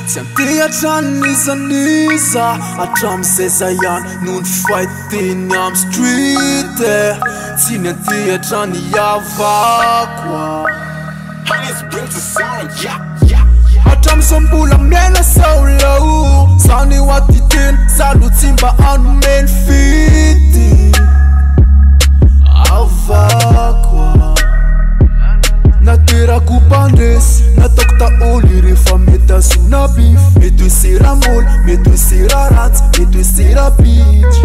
Siantia tranizaniza atramseza yan nun fighting am street Siantia traniyavakwa atramsombula mena saulau Sani watitin salutsimba anu main fiti avakwa natira kupandesi natokta oli refa meta suna beef metu isira mol metu isira rats metu isira beach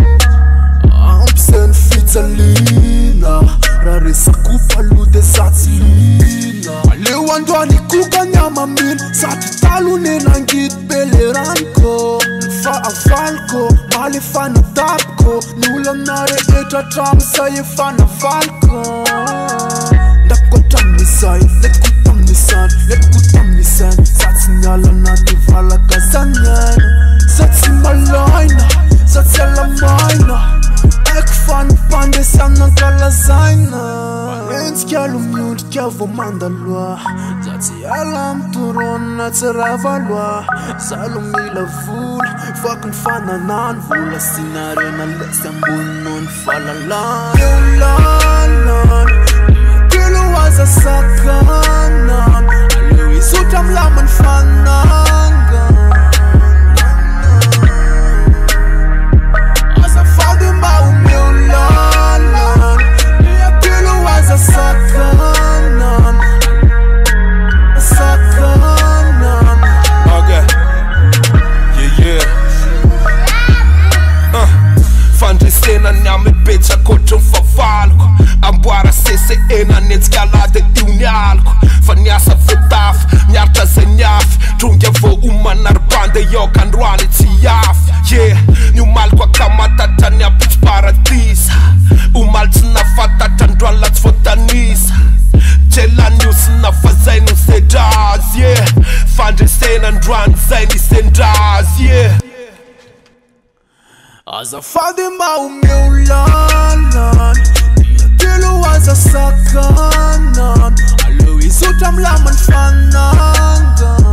ampsen fitzalina raresa kupalude satslina alewandwani kukanyama min satitalunen angit beleranko fa avalko mali fana tapko nulamnare etra tramsa ye fana valko Lekutamnisan Satsinyala nati vala kazanyana Satsimalayna Satsialamayna Ekfan pandesana kalazaina Valenskjalu mjund kjavo mandalua Satsialam turon natsaravalua Salomila vul Fakun fananan vula Sinarena lesambunun falalan Eulanan Waza sakanan Alewi sutam laman fanangan Asa fadi mau meulanan Liatilo waza sakanan Sakanan Okay Yeah Fandrisena nyame betsa kotron favalko Amboara sese ena netskalade iunialko Fa niasa fotaf, miartra zay niafy Tronga vo omanarbande yoka androany tsy afy Yeah, niomalko akamatatra ny apitsy paradisa Omaly tsy nafatatra androany la tsy voatanisa Jelany osy nafazay no sedrazy Yeah, fandresena androany zay ny sendrazy Yeah Azafady mau meulanan Liatilo waza sakanan Alewi sutam laman fanangan